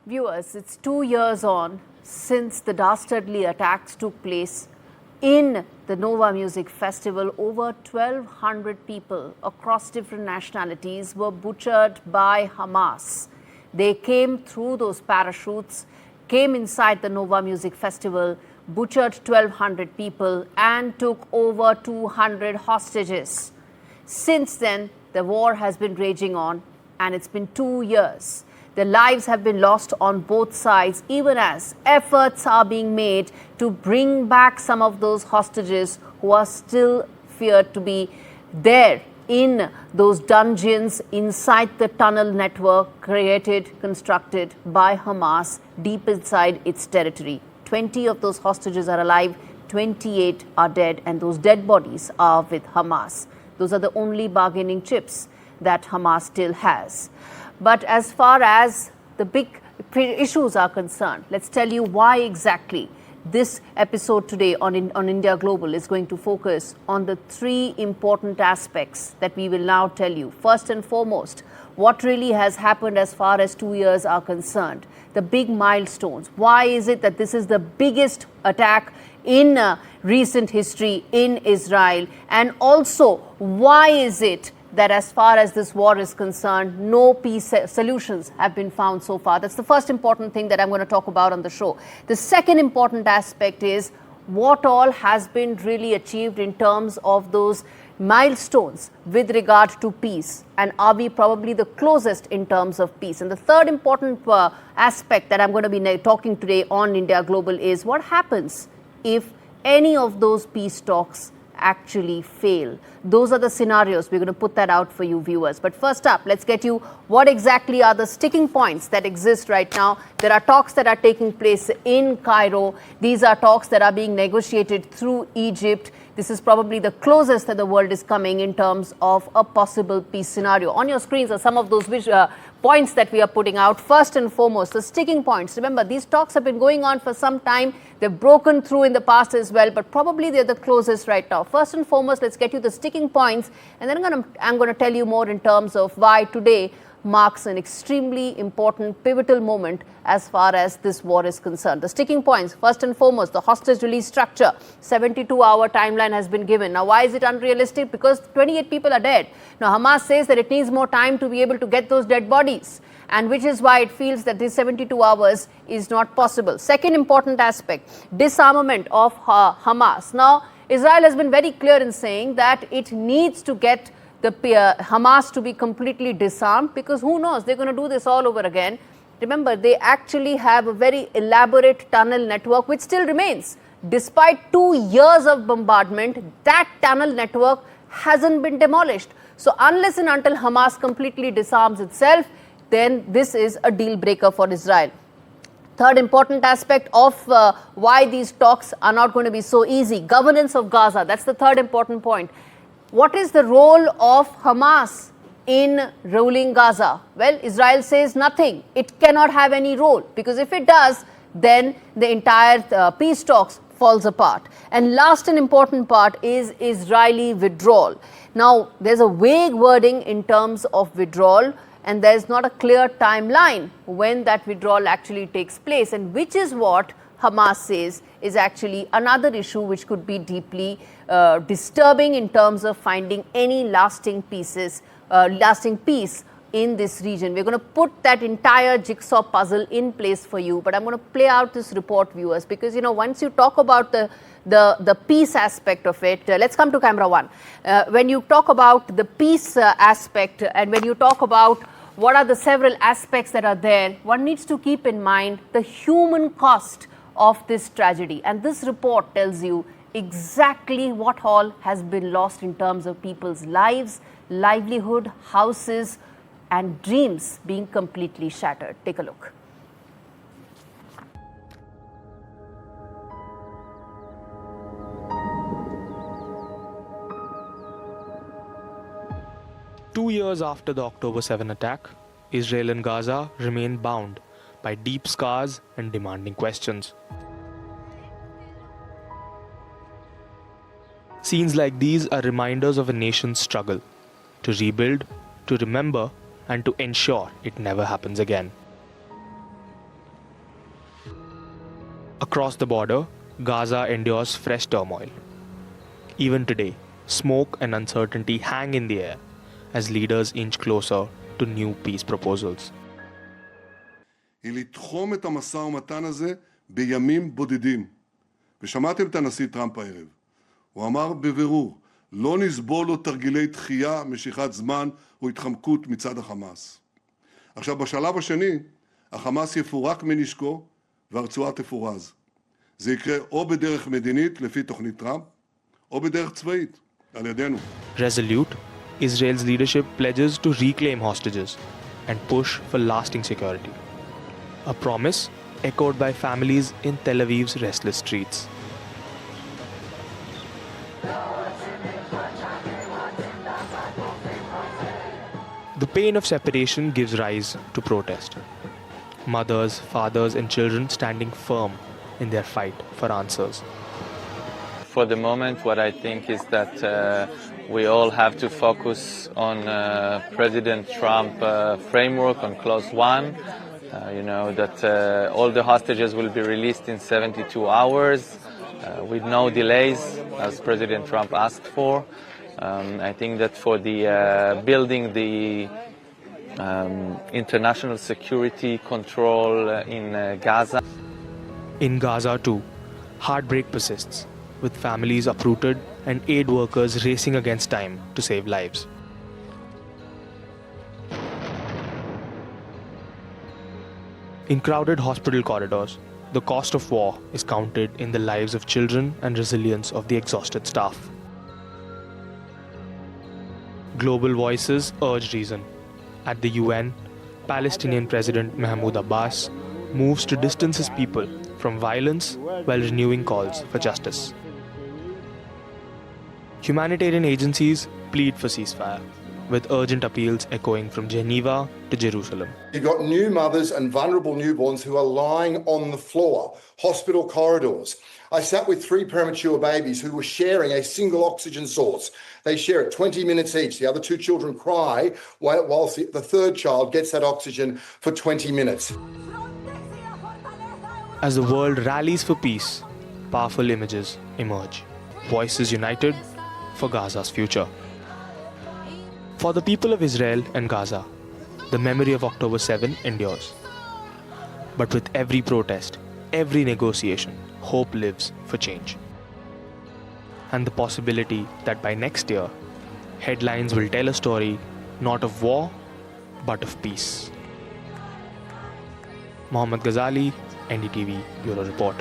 Viewers, it's 2 years on since the dastardly attacks took place in the Nova Music Festival. Over 1,200 people across different nationalities were butchered by Hamas. They came through those parachutes, came inside the Nova Music Festival, butchered 1,200 people and took over 200 hostages. Since then, the war has been raging on, and it's been 2 years. Their lives have been lost on both sides, even as efforts are being made to bring back some of those hostages who are still feared to be there in those dungeons inside the tunnel network constructed by Hamas deep inside its territory. 20 of those hostages are alive, 28 are dead, and those dead bodies are with Hamas. Those are the only bargaining chips that Hamas still has. But as far as the big issues are concerned, let's tell you why exactly this episode today on India Global is going to focus on the three important aspects that we will now tell you. First and foremost, what really has happened as far as 2 years are concerned, the big milestones. Why is it that this is the biggest attack in recent history in Israel? And also, why is it that as far as this war is concerned, no peace solutions have been found so far? That's the first important thing that I'm going to talk about on the show. The second important aspect is what all has been really achieved in terms of those milestones with regard to peace, and are we probably the closest in terms of peace? And the third important aspect that I'm going to be talking today on India Global is what happens if any of those peace talks actually fail. Those are the scenarios. We're going to put that out for you viewers. But first up, let's get you what exactly are the sticking points that exist right now. There are talks that are taking place in Cairo. These are talks that are being negotiated through Egypt. This is probably the closest that the world is coming in terms of a possible peace scenario. On your screens are some of those points that we are putting out. First and foremost, the sticking points. Remember, these talks have been going on for some time. They've broken through in the past as well, but probably they're the closest right now. First and foremost, let's get you the sticking points, and then I'm going to tell you more in terms of why today marks an extremely important pivotal moment as far as this war is concerned. The sticking points, first and foremost, the hostage release structure. 72-hour timeline has been given. Now, why is it unrealistic? Because 28 people are dead. Now, Hamas says that it needs more time to be able to get those dead bodies, and which is why it feels that this 72 hours is not possible. Second important aspect, disarmament of Hamas. Now, Israel has been very clear in saying that it needs to get the Hamas to be completely disarmed, because who knows, they're going to do this all over again. Remember, they actually have a very elaborate tunnel network which still remains. Despite 2 years of bombardment, that tunnel network hasn't been demolished. So unless and until Hamas completely disarms itself, then this is a deal breaker for Israel. Third important aspect of why these talks are not going to be so easy, governance of Gaza. That's the third important point. What is the role of Hamas in ruling Gaza? Well, Israel says nothing. It cannot have any role, because if it does, then the entire peace talks falls apart. And last and important part is Israeli withdrawal. Now, there's a vague wording in terms of withdrawal, and there's not a clear timeline when that withdrawal actually takes place, and which is what Hamas says is actually another issue which could be deeply disturbing in terms of finding any lasting peace in this region. We're going to put that entire jigsaw puzzle in place for you, but I'm going to play out this report, viewers, because once you talk about the peace aspect of it, let's come to camera one. When you talk about the peace aspect, and when you talk about what are the several aspects that are there, one needs to keep in mind the human cost of this tragedy. And this report tells you exactly what all has been lost in terms of people's lives, livelihood, houses, and dreams being completely shattered. Take a look. Two years after the October 7 attack, Israel and Gaza remain bound by deep scars and demanding questions. Scenes like these are reminders of a nation's struggle to rebuild, to remember, and to ensure it never happens again. Across the border, Gaza endures fresh turmoil. Even today, smoke and uncertainty hang in the air as leaders inch closer to new peace proposals. היא לתחום את המשא ומתן הזה בימים בודדים. ושמעתם את הנשיא טראמפ הערב. הוא אמר בבירור, לא נסבול לו תרגילי דחייה, משיכת זמן או התחמקות מצד החמאס. עכשיו, בשלב השני, החמאס יפורק מנשקו והרצועה תפורז. זה יקרה או בדרך מדינית, לפי תוכנית טראמפ, או בדרך צבאית, על ידינו. Resolute, Israel's leadership pledges to reclaim hostages and push for lasting security. A promise echoed by families in Tel Aviv's restless streets. The pain of separation gives rise to protest. Mothers, fathers, and children standing firm in their fight for answers. For the moment, what I think is that we all have to focus on President Trump framework on clause 1. That all the hostages will be released in 72 hours with no delays, as President Trump asked for. I think that for the building the international security control in Gaza. In Gaza too, heartbreak persists, with families uprooted and aid workers racing against time to save lives. In crowded hospital corridors, the cost of war is counted in the lives of children and resilience of the exhausted staff. Global voices urge reason. At the UN, Palestinian President Mahmoud Abbas moves to distance his people from violence while renewing calls for justice. Humanitarian agencies plead for ceasefire, with urgent appeals echoing from Geneva to Jerusalem. You've got new mothers and vulnerable newborns who are lying on the floor, hospital corridors. I sat with 3 premature babies who were sharing a single oxygen source. They share it 20 minutes each. The other 2 children cry whilst the third child gets that oxygen for 20 minutes. As the world rallies for peace, powerful images emerge. Voices united for Gaza's future. For the people of Israel and Gaza, the memory of October 7 endures. But with every protest, every negotiation, hope lives for change. And the possibility that by next year, headlines will tell a story not of war, but of peace. Mohammad Ghazali, NDTV Bureau Report.